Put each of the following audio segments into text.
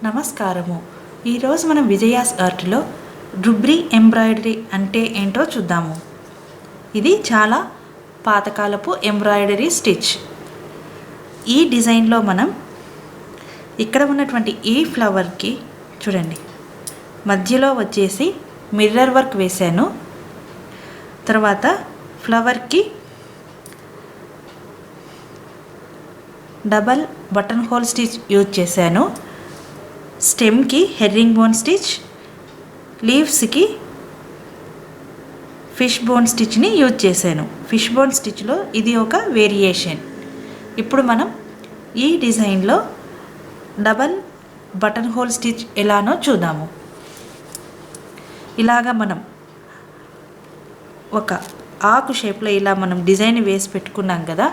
నమస్కారము. ఈరోజు మనం విజయాస్ ఆర్ట్లో రుబ్రీ ఎంబ్రాయిడరీ అంటే ఏంటో చూద్దాము. ఇది చాలా పాతకాలపు ఎంబ్రాయిడరీ స్టిచ్. ఈ డిజైన్లో మనం ఇక్కడ ఉన్నటువంటి ఈ ఫ్లవర్కి చూడండి, మధ్యలో వచ్చేసి మిర్రర్ వర్క్ వేశాను. తర్వాత ఫ్లవర్కి double button hole stitch use చేశాను. స్టెమ్కి హెర్రింగ్ బోన్ స్టిచ్, లీవ్స్కి ఫిష్ బోన్ స్టిచ్ని యూజ్ చేశాను. ఫిష్ బోన్ స్టిచ్లో ఇది ఒక వేరియేషన్. ఇప్పుడు మనం ఈ డిజైన్లో డబల్ బటన్ హోల్ స్టిచ్ ఎలానో చూద్దాము. ఇలాగా మనం ఒక ఆకు షేప్లో ఇలా మనం డిజైన్ వేసి పెట్టుకున్నాం కదా.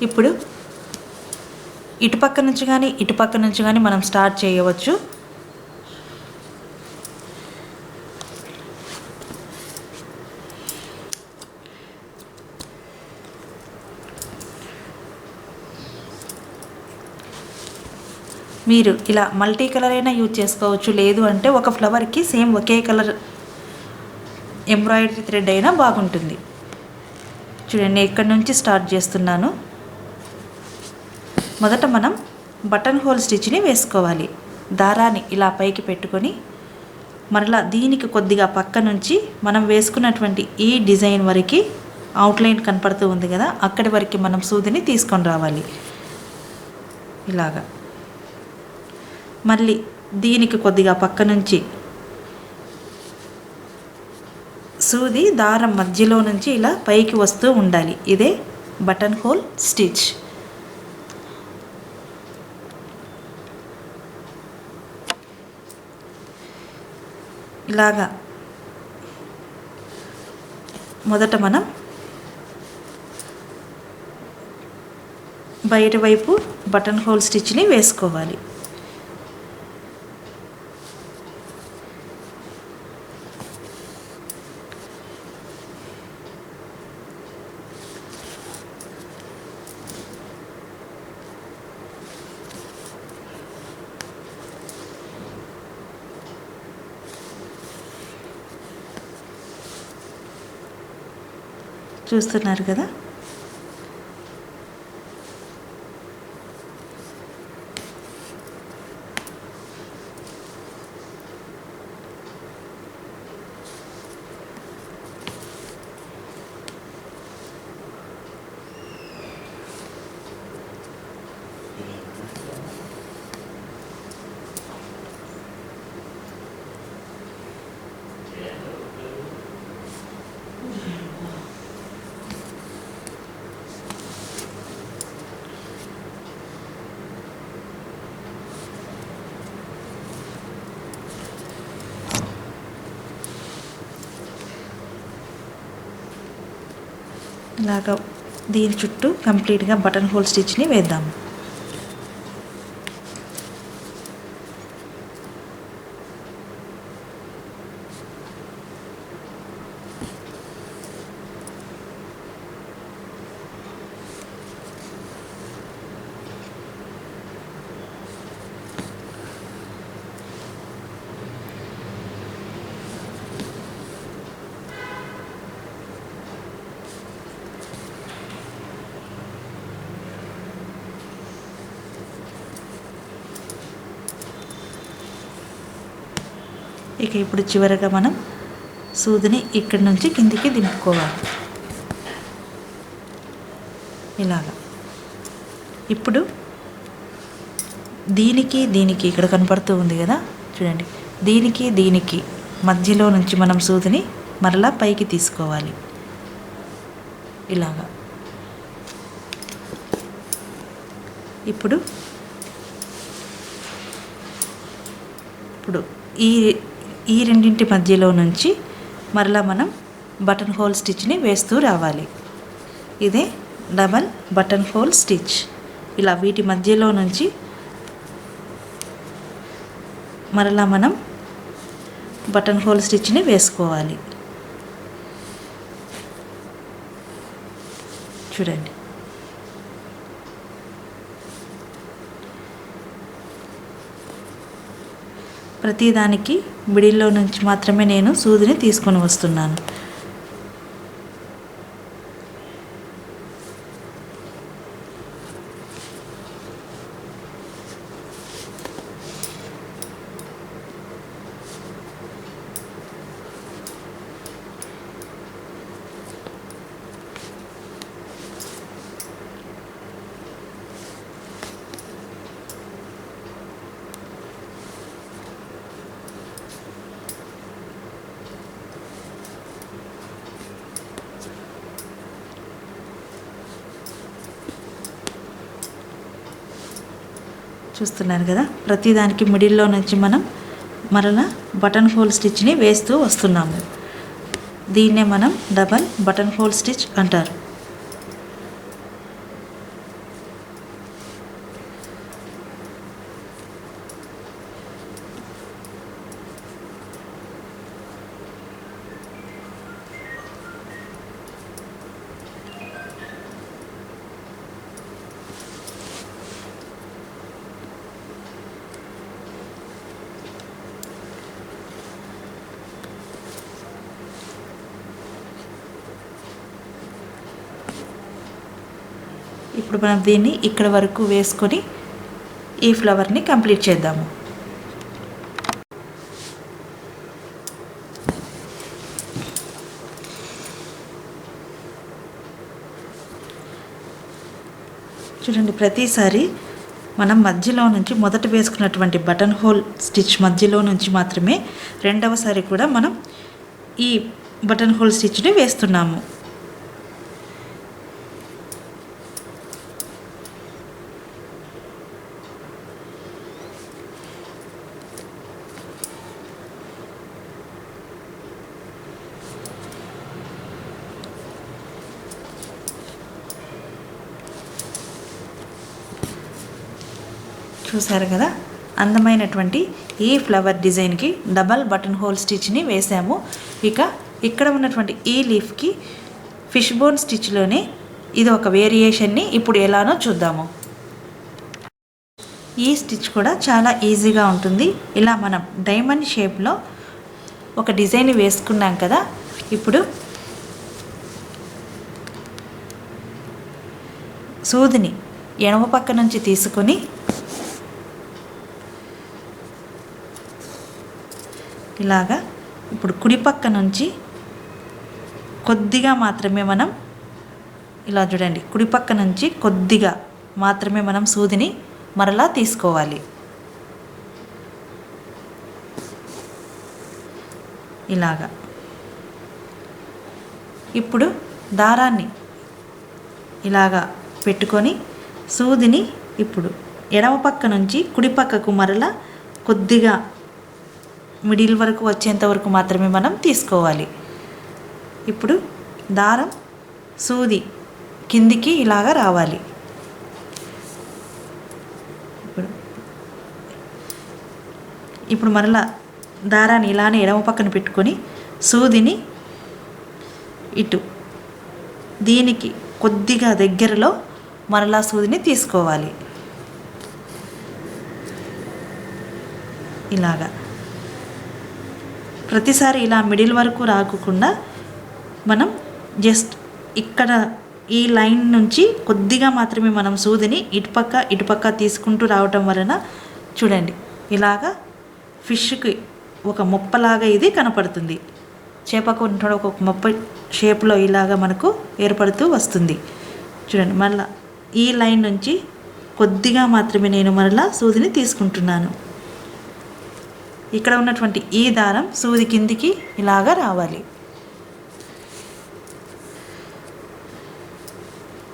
ఇప్పుడు ఇటుపక్క నుంచి కానీ మనం స్టార్ట్ చేయవచ్చు. మీరు ఇలా మల్టీ కలర్ అయినా యూజ్ చేసుకోవచ్చు, లేదు అంటే ఒక ఫ్లవర్కి సేమ్ ఒకే కలర్ ఎంబ్రాయిడరీ థ్రెడ్ అయినా బాగుంటుంది. చూడండి, ఎక్కడి నుంచి స్టార్ట్ చేస్తున్నాను. మొదట మనం బటన్ హోల్ స్టిచ్ని వేసుకోవాలి. దారాన్ని ఇలా పైకి పెట్టుకొని మరలా దీనికి కొద్దిగా పక్క నుంచి మనం వేసుకున్నటువంటి ఈ డిజైన్ వరకు అవుట్లైన్ కనపడుతూ ఉంది కదా, అక్కడి వరకు మనం సూదిని తీసుకొని రావాలి. ఇలాగా మళ్ళీ దీనికి కొద్దిగా పక్క నుంచి సూది దారం మధ్యలో నుంచి ఇలా పైకి వస్తూ ఉండాలి. ఇదే బటన్ హోల్ స్టిచ్. ఇలాగా మొదట మనం బయట వైపు బటన్ హోల్ స్టిచ్ని వేసుకోవాలి. చూస్తున్నారు కదా. ఇలాగా దీని చుట్టూ కంప్లీట్గా బటన్ హోల్ స్టిచ్ని వేద్దాము. ఇక ఇప్పుడు చివరగా మనం సూదిని ఇక్కడి నుంచి కిందికి దింపుకోవాలి. ఇలాగా ఇప్పుడు దీనికి ఇక్కడ కనపడుతూ ఉంది కదా, చూడండి, దీనికి మధ్యలో నుంచి మనం సూదిని మరలా పైకి తీసుకోవాలి. ఇలాగా ఇప్పుడు ఈ రెండింటి మధ్యలో నుంచి మరలా మనం బటన్ హోల్ స్టిచ్ని వేస్తూ రావాలి. ఇదే డబల్ బటన్ హోల్ స్టిచ్. ఇలా వీటి మధ్యలో నుంచి మరలా మనం బటన్ హోల్ స్టిచ్ని వేసుకోవాలి. చూడండి, ప్రతిదానికి మిడిల్లో నుంచి మాత్రమే నేను సూదిని తీసుకొని వస్తున్నాను. చూస్తున్నారు కదా, ప్రతిదానికి మిడిల్లో నుంచి మనం మరలా బటన్ హోల్ స్టిచ్ని వేస్తూ వస్తున్నాము. దీన్నే మనం డబల్ బటన్ హోల్ స్టిచ్ అంటారు. ఇప్పుడు మనం దీన్ని ఇక్కడ వరకు వేసుకొని ఈ ఫ్లవర్ని కంప్లీట్ చేద్దాము. చూడండి, ప్రతిసారి మనం మధ్యలో నుంచి మొదట వేసుకున్నటువంటి బటన్ హోల్ స్టిచ్ మధ్యలో నుంచి మాత్రమే రెండవసారి కూడా మనం ఈ బటన్ హోల్ స్టిచ్ని వేస్తున్నాము. చూసారు కదా, అందమైనటువంటి ఈ ఫ్లవర్ డిజైన్కి డబల్ బటన్ హోల్ స్టిచ్ని వేసాము. ఇక ఇక్కడ ఉన్నటువంటి ఈ లీఫ్కి ఫిష్ బోన్ స్టిచ్లోనే ఇది ఒక వేరియేషన్ని ఇప్పుడు ఎలానో చూద్దాము. ఈ స్టిచ్ కూడా చాలా ఈజీగా ఉంటుంది. ఇలా మనం డైమండ్ షేప్లో ఒక డిజైన్ వేసుకున్నాం కదా, ఇప్పుడు సూదిని ఎడమ పక్క నుంచి తీసుకొని ఇలాగా ఇప్పుడు కుడి పక్క నుంచి కొద్దిగా మాత్రమే మనం ఇలా చూడండి, కుడి పక్క నుంచి కొద్దిగా మాత్రమే మనం సూదిని మరలా తీసుకోవాలి. ఇలాగా ఇప్పుడు దారాన్ని ఇలాగా పెట్టుకొని సూదిని ఇప్పుడు ఎడమ పక్క నుంచి కుడి పక్కకు మరలా కొద్దిగా మిడిల్ వరకు వచ్చేంత వరకు మాత్రమే మనం తీసుకోవాలి. ఇప్పుడు దారం సూది కిందికి ఇలాగా రావాలి. ఇప్పుడు మరలా దారాన్ని ఇలానే ఎడమ పక్కన పెట్టుకొని సూదిని ఇటు దీనికి కొద్దిగా దగ్గరలో మరలా సూదిని తీసుకోవాలి. ఇలాగా ప్రతిసారి ఇలా మిడిల్ వరకు రాకుండా మనం జస్ట్ ఇక్కడ ఈ లైన్ నుంచి కొద్దిగా మాత్రమే మనం సూదిని ఇటుపక్క తీసుకుంటూ రావటం వలన చూడండి ఇలాగా ఫిష్కి ఒక మొప్పలాగా ఇది కనపడుతుంది. చేపకు ఒక మొప్ప షేప్లో ఇలాగా మనకు ఏర్పడుతూ వస్తుంది. చూడండి, మళ్ళీ ఈ లైన్ నుంచి కొద్దిగా మాత్రమే నేను మరలా సూదిని తీసుకుంటున్నాను. ఇక్కడ ఉన్నటువంటి ఈ దారం సూది కిందికి ఇలాగా రావాలి.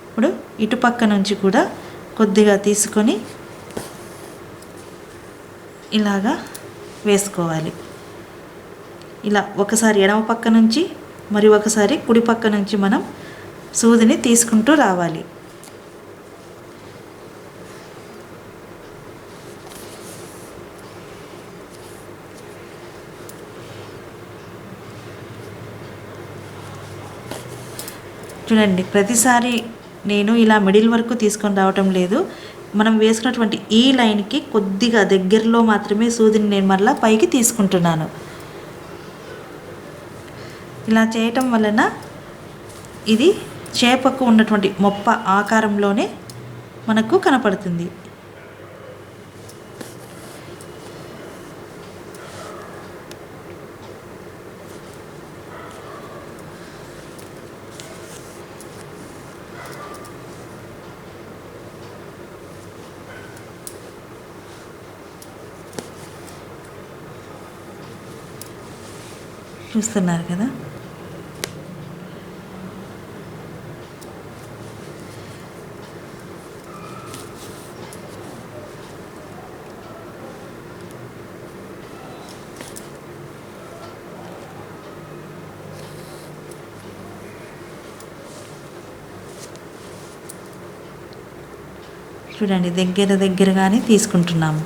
ఇప్పుడు ఇటుపక్క నుంచి కూడా కొద్దిగా తీసుకొని ఇలాగా వేసుకోవాలి. ఇలా ఒకసారి ఎడమ పక్క నుంచి మరి ఒకసారి కుడి పక్క నుంచి మనం సూదిని తీసుకుంటూ రావాలి. చూడండి, ప్రతిసారి నేను ఇలా మిడిల్ వరకు తీసుకొని రావటం లేదు, మనం వేసుకున్నటువంటి ఈ లైన్కి కొద్దిగా దగ్గరలో మాత్రమే సూదిని నేను మరలా పైకి తీసుకుంటున్నాను. ఇలా చేయటం వలన ఇది చేపకు ఉన్నటువంటి మొప్ప ఆకారంలోనే మనకు కనపడుతుంది. చూస్తున్నారు కదా. చూడండి, దగ్గరగానే తీసుకుంటున్నాము.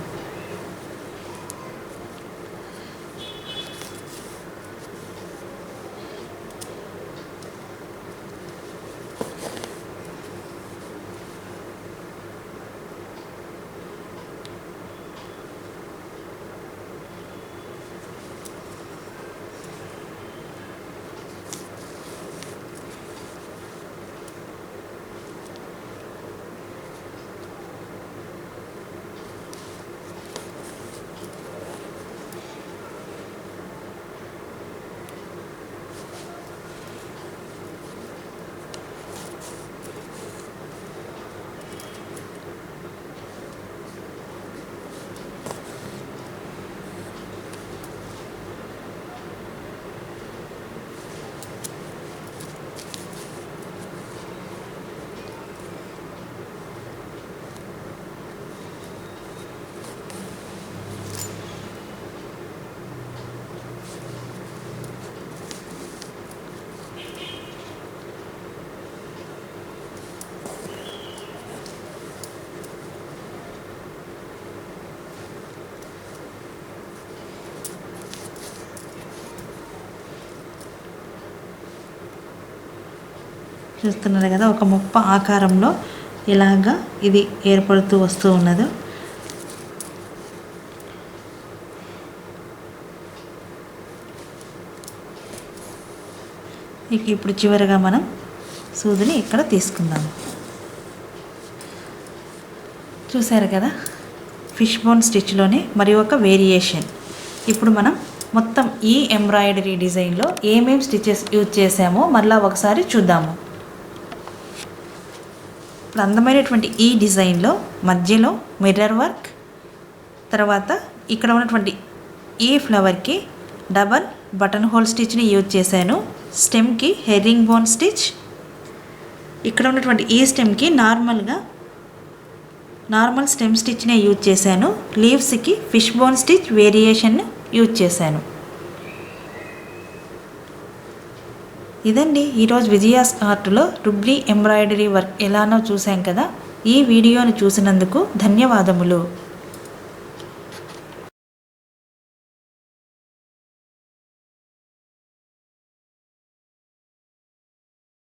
చూస్తున్నారు కదా, ఒక మొప్ప ఆకారంలో ఇలాగా ఇది ఏర్పడుతూ వస్తూ ఉన్నది. ఇప్పుడు చివరిగా మనం సూదిని ఇక్కడ తీసుకుందాము. చూసారు కదా, ఫిష్ బోన్ స్టిచ్లోనే మరి ఒక వేరియేషన్. ఇప్పుడు మనం మొత్తం ఈ ఎంబ్రాయిడరీ డిజైన్లో ఏమేమి స్టిచెస్ యూజ్ చేసామో మళ్ళీ ఒకసారి చూద్దాము. ఇప్పుడు అందమైనటువంటి ఈ డిజైన్లో మధ్యలో మిర్రర్ వర్క్, తర్వాత ఇక్కడ ఉన్నటువంటి ఈ ఫ్లవర్కి డబల్ బటన్ హోల్ స్టిచ్ని యూజ్ చేశాను. స్టెమ్కి హెర్రింగ్ బోన్ స్టిచ్, ఇక్కడ ఉన్నటువంటి ఈ స్టెమ్కి నార్మల్ స్టెమ్ స్టిచ్నే యూజ్ చేశాను. లీవ్స్కి fish bone stitch variation use చేశాను. ఇదండి ఈరోజు విజయాస్ ఆర్ట్లో రుబ్లీ ఎంబ్రాయిడరీ వర్క్ ఎలానో చూసాం కదా. ఈ వీడియోను చూసినందుకు ధన్యవాదములు.